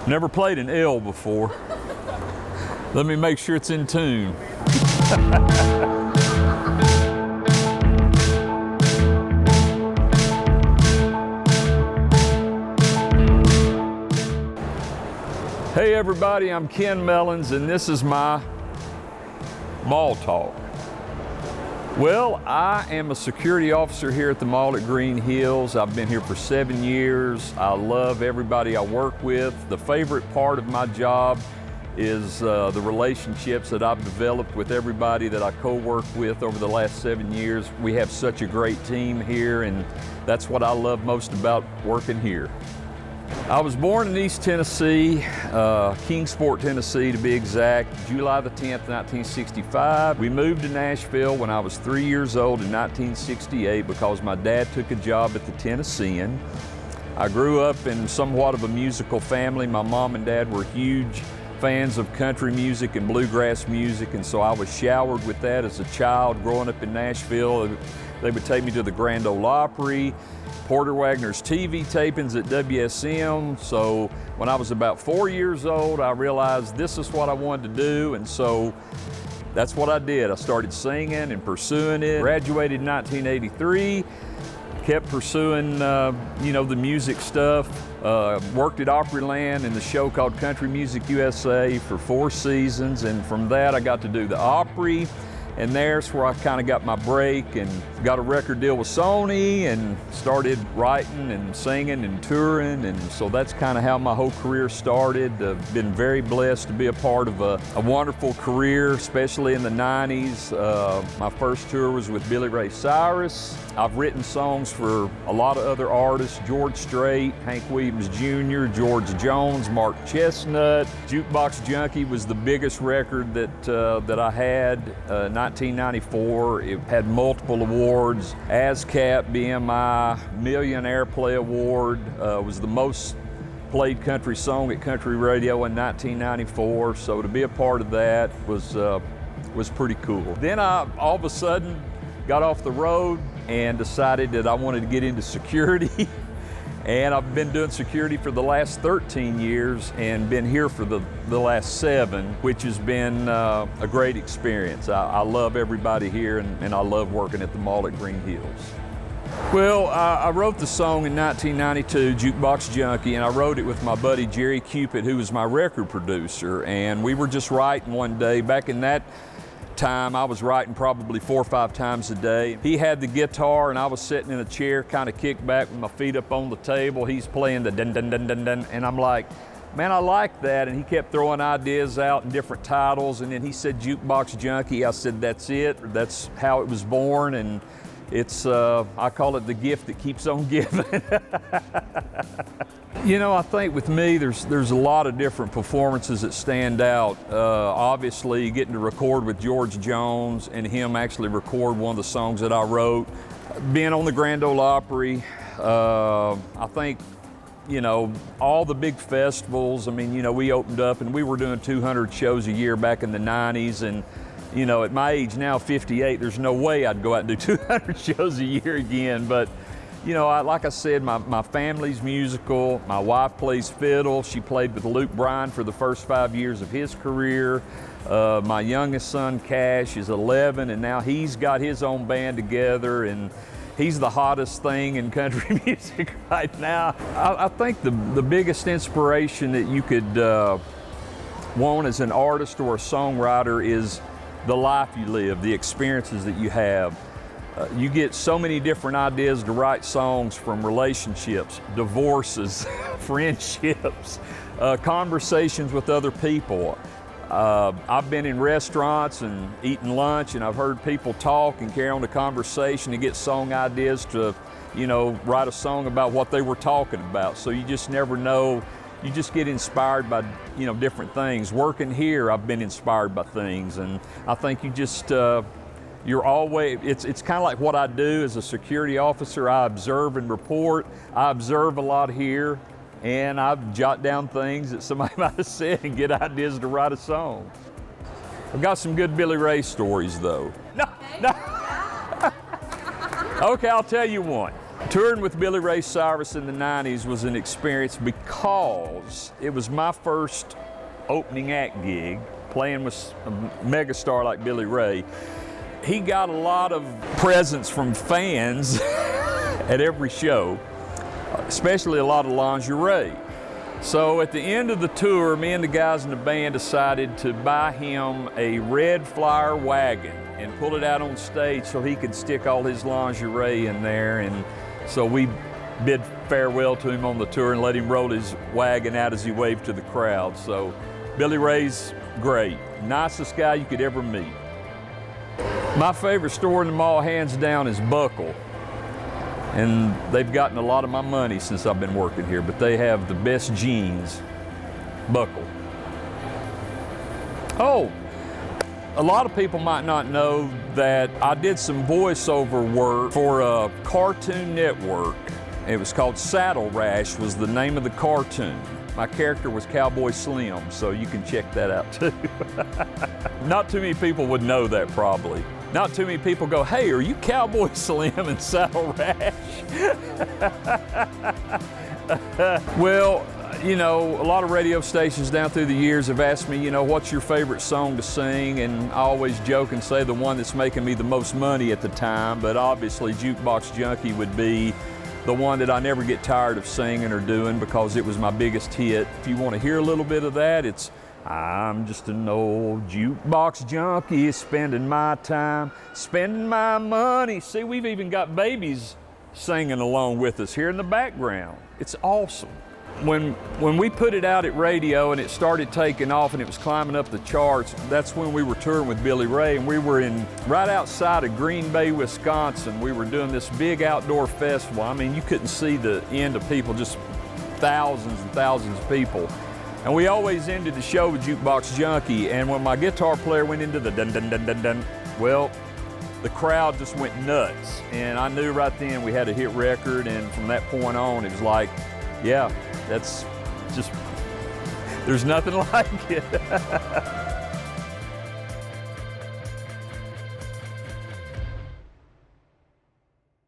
Never played an L before. Let me make sure it's in tune. Hey everybody, I'm Ken Mellons and this is my mall talk. Well, I am a security officer here at the mall at Green Hills. I've been here for 7 years. I love everybody I work with. The favorite part of my job is the relationships that I've developed with everybody that I co-work with over the last 7 years. We have such a great team here, and that's what I love most about working here. I was born in East Tennessee, Kingsport, Tennessee to be exact, July the 10th, 1965. We moved to Nashville when I was 3 years old in 1968 because my dad took a job at the Tennessean. I grew up in somewhat of a musical family. My mom and dad were huge fans of country music and bluegrass music, and so I was showered with that as a child growing up in Nashville. They would take me to the Grand Ole Opry, Porter Wagoner's TV tapings at WSM. So when I was about 4 years old, I realized this is what I wanted to do, and so that's what I did. I started singing and pursuing it. Graduated in 1983, kept pursuing the music stuff. Worked at Opryland in the show called Country Music USA for 4 seasons, and from that I got to do the Opry. And there's where I kind of got my break and got a record deal with Sony and started writing and singing and touring. And so that's kind of how my whole career started. I've been very blessed to be a part of a wonderful career, especially in the 90s. My first tour was with Billy Ray Cyrus. I've written songs for a lot of other artists, George Strait, Hank Williams Jr., George Jones, Mark Chestnutt. Jukebox Junkie was the biggest record that I had. 1994, it had multiple awards. ASCAP, BMI, Million Airplay Award, was the most played country song at country radio in 1994. So to be a part of that was pretty cool. Then I all of a sudden got off the road and decided that I wanted to get into security. And I've been doing security for the last 13 years and been here for the last 7, which has been a great experience. I love everybody here, and I love working at the mall at Green Hills. Well, I wrote the song in 1992, Jukebox Junkie, and I wrote it with my buddy Jerry Cupid, who was my record producer. And we were just writing one day. Back in that time, I was writing probably 4 or 5 times a day. He had the guitar and I was sitting in a chair kind of kicked back with my feet up on the table. He's playing the dun dun dun dun dun, and I'm like, man, I like that. And he kept throwing ideas out and different titles, and then he said Jukebox Junkie. I said that's it, that's how it was born, and it's I call it the gift that keeps on giving. You know, I think with me, there's a lot of different performances that stand out. Obviously, getting to record with George Jones and him actually record one of the songs that I wrote. Being on the Grand Ole Opry, I think, you know, all the big festivals. I mean, you know, we opened up and we were doing 200 shows a year back in the 90s, and you know, at my age now, 58, there's no way I'd go out and do 200 shows a year again. But you know, like I said, my family's musical. My wife plays fiddle. She played with Luke Bryan for the first 5 years of his career. My youngest son, Cash, is 11, and now he's got his own band together, and he's the hottest thing in country music right now. I think the biggest inspiration that you could want as an artist or a songwriter is the life you live, the experiences that you have. You get so many different ideas to write songs, from relationships, divorces, friendships, conversations with other people. I've been in restaurants and eaten lunch, and I've heard people talk and carry on the conversation and get song ideas to, you know, write a song about what they were talking about. So you just never know. You just get inspired by, you know, different things. Working here, I've been inspired by things, and I think you just, you're always, it's kind of like what I do as a security officer. I observe and report. I observe a lot here, and I jot down things that somebody might have said and get ideas to write a song. I've got some good Billy Ray stories though. No. Okay, I'll tell you one. Touring with Billy Ray Cyrus in the 90s was an experience because it was my first opening act gig, playing with a megastar like Billy Ray. He got a lot of presents from fans at every show, especially a lot of lingerie. So at the end of the tour, me and the guys in the band decided to buy him a red Flyer wagon and pull it out on stage so he could stick all his lingerie in there. And so we bid farewell to him on the tour and let him roll his wagon out as he waved to the crowd. So Billy Ray's great, nicest guy you could ever meet. My favorite store in the mall, hands down, is Buckle. And they've gotten a lot of my money since I've been working here, but they have the best jeans. Buckle. Oh, a lot of people might not know that I did some voiceover work for a Cartoon Network. It was called Saddle Rash, was the name of the cartoon. My character was Cowboy Slim, so you can check that out too. Not too many people would know that probably. Not too many people go, hey, are you Cowboy Slim in Saddle Rash? Well, you know, a lot of radio stations down through the years have asked me, you know, what's your favorite song to sing? And I always joke and say the one that's making me the most money at the time, but obviously Jukebox Junkie would be the one that I never get tired of singing or doing because it was my biggest hit. If you want to hear a little bit of that, it's I'm just an old jukebox junkie, spending my time, spending my money. See, we've even got babies singing along with us here in the background. It's awesome. When we put it out at radio and it started taking off and it was climbing up the charts, that's when we were touring with Billy Ray, and we were right outside of Green Bay, Wisconsin. We were doing this big outdoor festival. I mean, you couldn't see the end of people, just thousands and thousands of people. And we always ended the show with Jukebox Junkie, and when my guitar player went into the dun dun dun dun dun, well, the crowd just went nuts. And I knew right then we had a hit record, and from that point on, it was like, yeah, that's just, there's nothing like it.